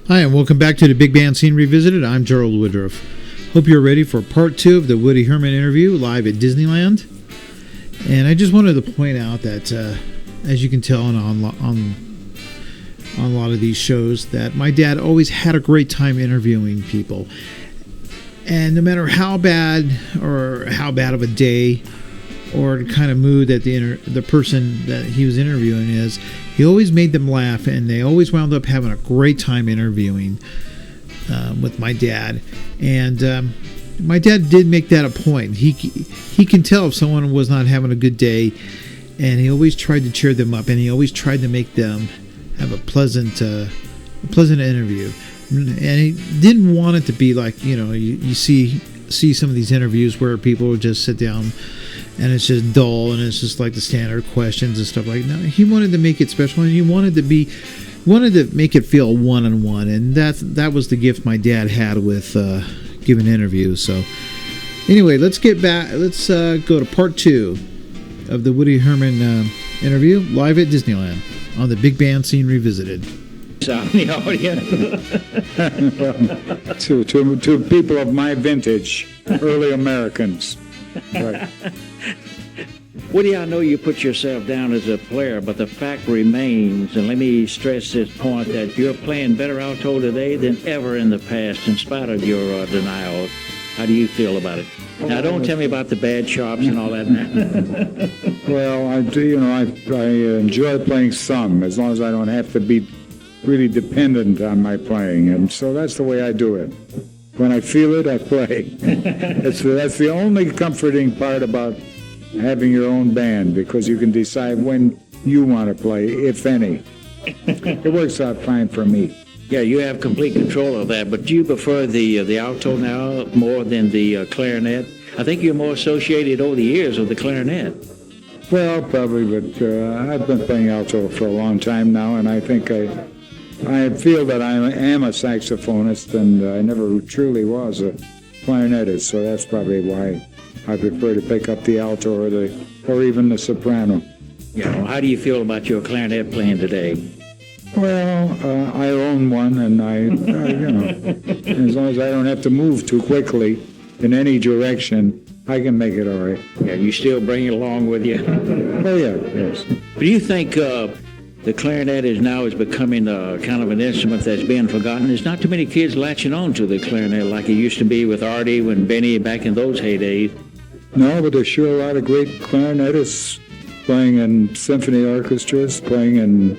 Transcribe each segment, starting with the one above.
Hi, and welcome back to the Big Band Scene Revisited. I'm Gerald Woodruff. Hope you're ready for part 2 of the Woody Herman interview live at Disneyland. And I just wanted to point out that, as you can tell on a lot of these shows, that my dad always had a great time interviewing people. And no matter how bad of a day or the kind of mood that the person that he was interviewing is, he always made them laugh, and they always wound up having a great time interviewing with my dad. And my dad did make that a point. He can tell if someone was not having a good day, and he always tried to cheer them up, and he always tried to make them have a pleasant interview. And he didn't want it to be like, you see some of these interviews where people would just sit down and it's just dull and it's just like the standard questions and stuff like that. No, he wanted to make it special, and he wanted to make it feel one-on-one, and that was the gift my dad had with giving interviews. So anyway, let's get back. Let's go to part 2 of the Woody Herman interview live at Disneyland on the Big Band Scene Revisited. Out in the audience. to people of my vintage, early Americans. Right. Woody, I know you put yourself down as a player, but the fact remains, and let me stress this point, that you're playing better alto today than ever in the past, in spite of your denial. How do you feel about it? Now, don't tell me about the bad chops and all that. Well, I do. I enjoy playing some, as long as I don't have to be really dependent on my playing, and so that's the way I do it. When I feel it, I play. That's the only comforting part about having your own band, because you can decide when you want to play, if any. It works out fine for me. Yeah, you have complete control of that, but do you prefer the alto now more than the clarinet? I think you're more associated over the years with the clarinet. Well, probably, but I've been playing alto for a long time now, and I think I feel that I am a saxophonist, and I never truly was a clarinetist, so that's probably why I prefer to pick up the alto or even the soprano. Yeah. How do you feel about your clarinet playing today? Well, I own one, and as long as I don't have to move too quickly in any direction, I can make it all right. Yeah, you still bring it along with you? Oh, yeah, yes. Do you think the clarinet is becoming kind of an instrument that's being forgotten? There's not too many kids latching on to the clarinet like it used to be with Artie and Benny back in those heydays. No, but there's sure a lot of great clarinetists playing in symphony orchestras, playing in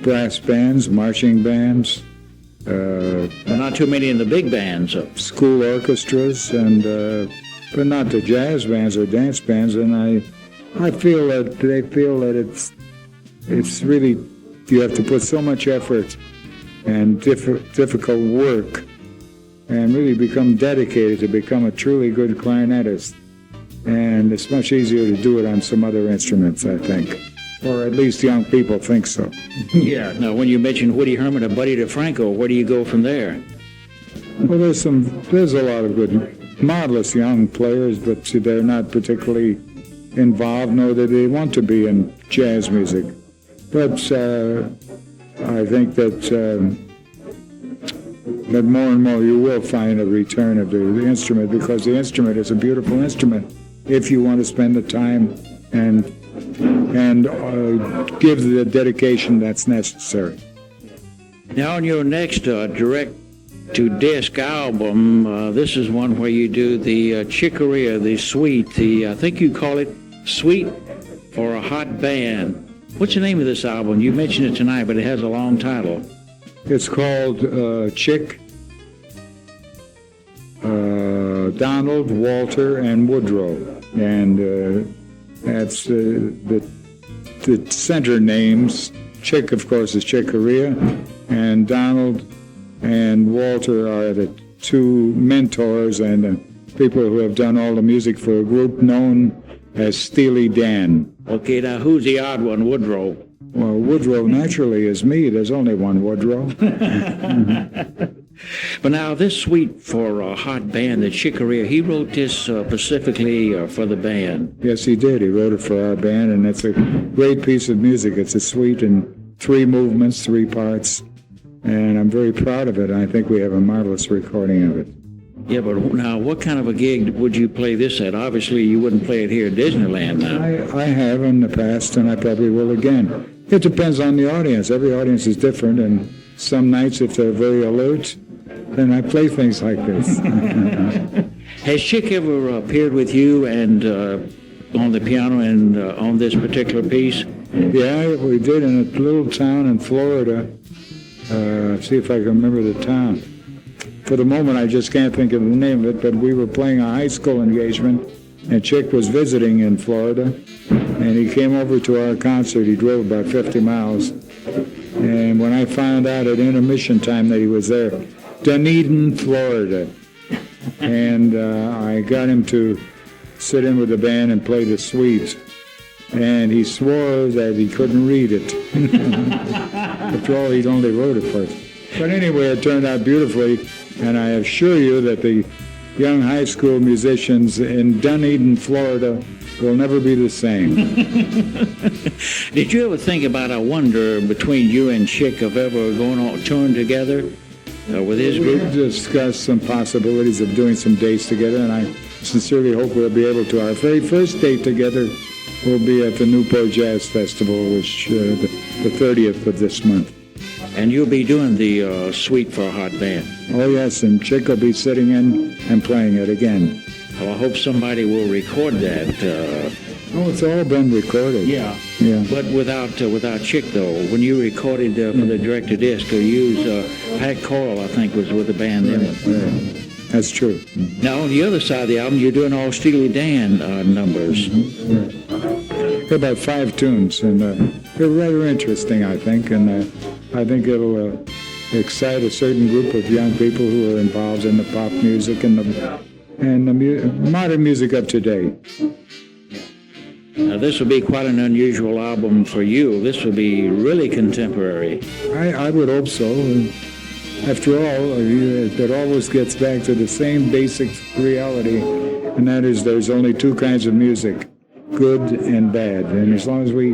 brass bands, marching bands. Not too many in the big bands. School orchestras, but not the jazz bands or dance bands. And I feel that they feel that it's really, you have to put so much effort and difficult work and really become dedicated to become a truly good clarinetist. And it's much easier to do it on some other instruments, I think. Or at least young people think so. Yeah. Now, when you mention Woody Herman and Buddy DeFranco, where do you go from there? Well, there's a lot of good, marvelous young players, but they're not particularly involved, nor do they want to be in jazz music. But I think that more and more you will find a return of the instrument, because the instrument is a beautiful instrument if you want to spend the time and give the dedication that's necessary. Now, on your next direct-to-disc album, this is one where you do the Chicoria, the suite, I think you call it Suite for a Hot Band. What's the name of this album? You mentioned it tonight, but it has a long title. It's called Chick, Donald, Walter, and Woodrow. And that's the center names. Chick, of course, is Chick Corea, and Donald and Walter are the two mentors and people who have done all the music for a group known as Steely Dan. Okay, now who's the odd one, Woodrow? Well, Woodrow naturally is me. There's only one Woodrow. But now this suite for a hot band, the Chicoria, he wrote this specifically for the band. Yes, he did. He wrote it for our band, and it's a great piece of music. It's a suite in 3 movements, 3 parts, and I'm very proud of it. I think we have a marvelous recording of it. Yeah, but now, what kind of a gig would you play this at? Obviously, you wouldn't play it here at Disneyland now. I have in the past, and I probably will again. It depends on the audience. Every audience is different, and some nights, if they're very alert, then I play things like this. Has Chick ever appeared with you and on the piano and on this particular piece? Yeah, we did in a little town in Florida. See if I can remember the town. For the moment, I just can't think of the name of it, but we were playing a high school engagement, and Chick was visiting in Florida, and he came over to our concert. He drove about 50 miles, and when I found out at intermission time that he was there, Dunedin, Florida, and I got him to sit in with the band and play the suite, and he swore that he couldn't read it. After all, he'd only wrote it first. But anyway, it turned out beautifully, and I assure you that the young high school musicians in Dunedin, Florida, will never be the same. Did you ever think about, I wonder, between you and Chick of ever going on touring together with his group? We've discussed some possibilities of doing some dates together, and I sincerely hope we'll be able to. Our very first date together will be at the Newport Jazz Festival, which the 30th of this month. And you'll be doing the Suite for a Hot Band. Oh, yes, and Chick will be sitting in and playing it again. Well, I hope somebody will record that. Oh, it's all been recorded. Yeah. Yeah. But without Chick, though, when you recorded for the director disc, you used Pat Coral, I think, was with the band then. Right. That's true. Now, on the other side of the album, you're doing all Steely Dan numbers. Right. There are about 5 tunes, and they're rather interesting, I think, and I think it'll excite a certain group of young people who are involved in the pop music and the modern music of today. Now, this will be quite an unusual album for you. This will be really contemporary. I would hope so. After all, it always gets back to the same basic reality, and that is there's only 2 kinds of music, good and bad. And as long as we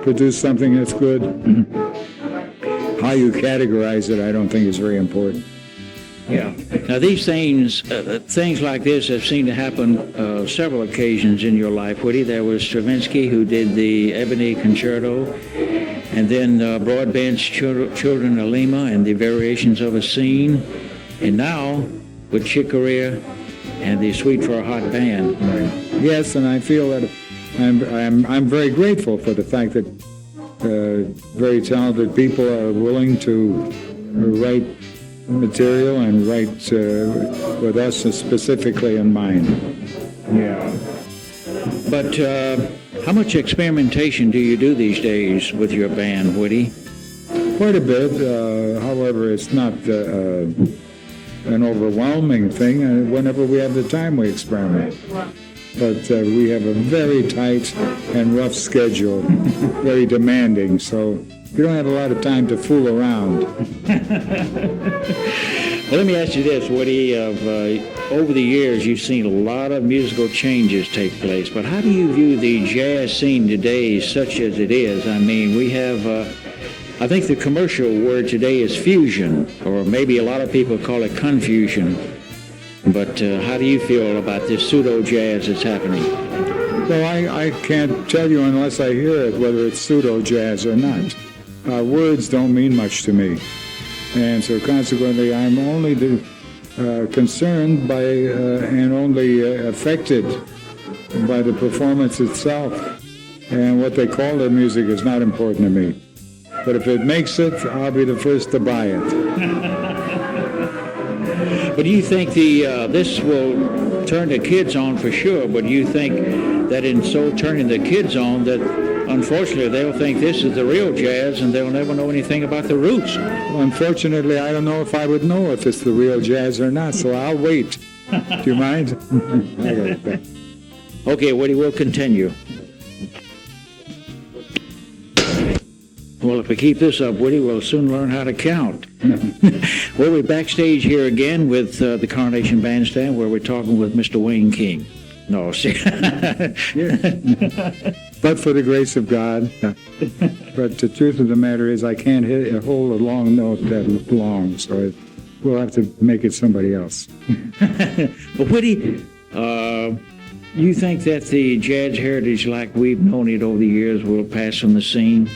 produce something that's good, how you categorize it, I don't think is very important. Yeah. Now, these things like this have seemed to happen several occasions in your life, Woody. There was Stravinsky, who did the Ebony Concerto, and then Broadbent's Children of Lima and the Variations of a Scene, and now with Chick Corea and the Suite for a Hot Band. Right. Yes, and I feel that I'm very grateful for the fact that very talented people are willing to write material and write with us specifically in mind. Yeah. But how much experimentation do you do these days with your band, Woody? Quite a bit. However, it's not an overwhelming thing. Whenever we have the time, we experiment. But we have a very tight and rough schedule, very demanding, so we don't have a lot of time to fool around. Well, let me ask you this, Woody. Over the years, you've seen a lot of musical changes take place, but how do you view the jazz scene today, such as it is? I mean, we have, I think the commercial word today is fusion, or maybe a lot of people call it confusion. But how do you feel about this pseudo-jazz that's happening? Well, I can't tell you unless I hear it whether it's pseudo-jazz or not. Words don't mean much to me. And so consequently, I'm only concerned by and only affected by the performance itself. And what they call their music is not important to me. But if it makes it, I'll be the first to buy it. But do you think this will turn the kids on for sure, but do you think that in so turning the kids on that unfortunately they'll think this is the real jazz and they'll never know anything about the roots? Well, unfortunately, I don't know if I would know if it's the real jazz or not, so I'll wait. Do you mind? Okay, Woody, we'll continue. Well, if we keep this up, Woody, we'll soon learn how to count. Well, we're backstage here again with the Carnation Bandstand, where we're talking with Mr. Wayne King. No, see. Yeah. but for the grace of God. But the truth of the matter is I can't hold a long note that long, so we'll have to make it somebody else. But Woody, you think that the jazz heritage like we've known it over the years will pass from the scene?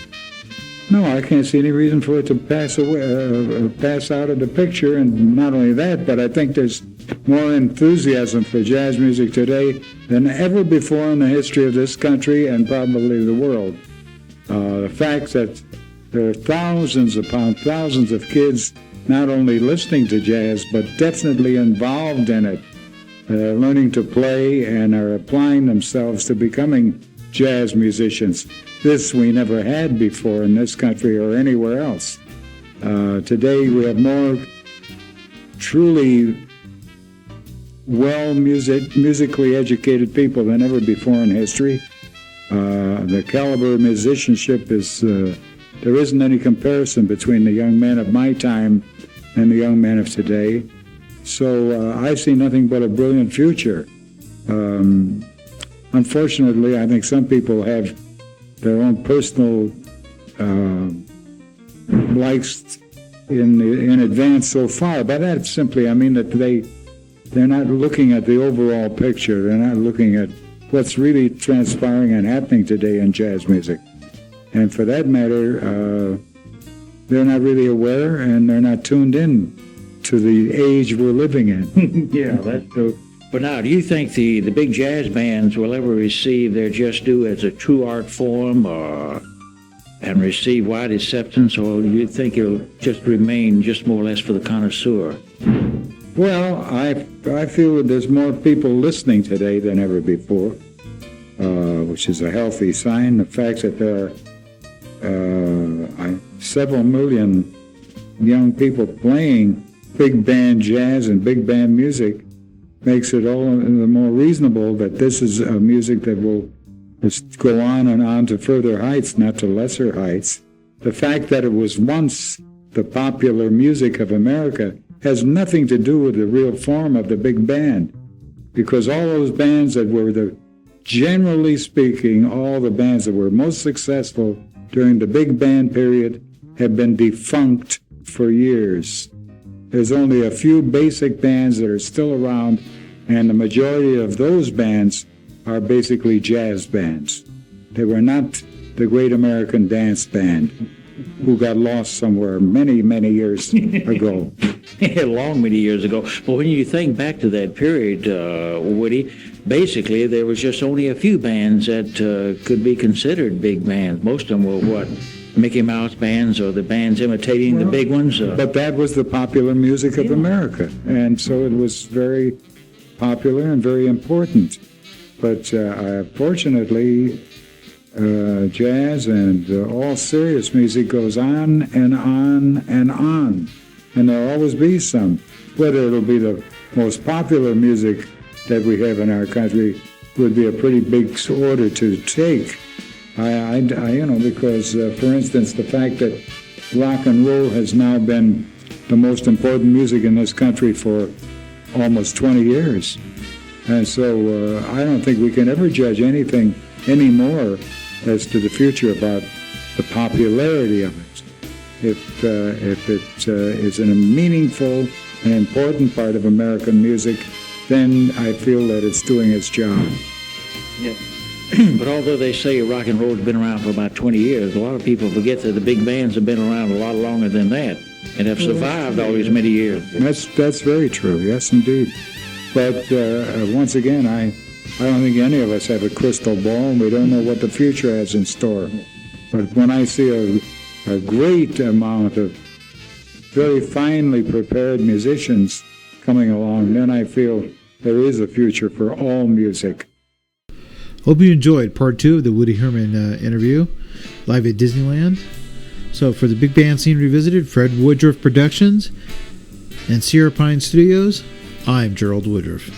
No, I can't see any reason for it to pass away, pass out of the picture. And not only that, but I think there's more enthusiasm for jazz music today than ever before in the history of this country and probably the world. The fact that there are thousands upon thousands of kids not only listening to jazz, but definitely involved in it, learning to play and are applying themselves to becoming jazz musicians. This we never had before in this country or anywhere else. Today we have more truly musically educated people than ever before in history. The caliber of musicianship is, there isn't any comparison between the young men of my time and the young men of today. So I see nothing but a brilliant future. Unfortunately, I think some people have their own personal likes in advance so far. By that simply, I mean that they're not looking at the overall picture. They're not looking at what's really transpiring and happening today in jazz music. And for that matter, they're not really aware and they're not tuned in to the age we're living in. Yeah, that's true. But now, do you think the big jazz bands will ever receive their just due as a true art form and receive wide acceptance, or do you think it'll just remain just more or less for the connoisseur? Well, I feel that there's more people listening today than ever before, which is a healthy sign. The fact that there are several million young people playing big band jazz and big band music makes it all the more reasonable that this is a music that will just go on and on to further heights, not to lesser heights. The fact that it was once the popular music of America has nothing to do with the real form of the big band, because all those bands that were generally speaking, all the bands that were most successful during the big band period have been defunct for years. There's only a few basic bands that are still around, and the majority of those bands are basically jazz bands. They were not the Great American Dance Band, who got lost somewhere many, many years ago. Long many years ago. But when you think back to that period, Woody, basically there was just only a few bands that could be considered big bands. Most of them were what? Mickey Mouse bands, or the bands imitating the big ones? But that was the popular music of America, and so it was very popular and very important. But fortunately, jazz and all serious music goes on and on and on, and there'll always be some. Whether it'll be the most popular music that we have in our country would be a pretty big order to take. Because, for instance, the fact that rock and roll has now been the most important music in this country for almost 20 years. And so I don't think we can ever judge anything anymore as to the future about the popularity of it. If it is a meaningful and important part of American music, then I feel that it's doing its job. Yeah. But although they say rock and roll has been around for about 20 years, a lot of people forget that the big bands have been around a lot longer than that and have survived all these many years. That's very true, yes, indeed. But once again, I don't think any of us have a crystal ball, and we don't know what the future has in store. But when I see a great amount of very finely prepared musicians coming along, then I feel there is a future for all music. Hope you enjoyed part 2 of the Woody Herman interview live at Disneyland. So for the Big Band Scene Revisited, Fred Woodruff Productions and Sierra Pine Studios, I'm Gerald Woodruff.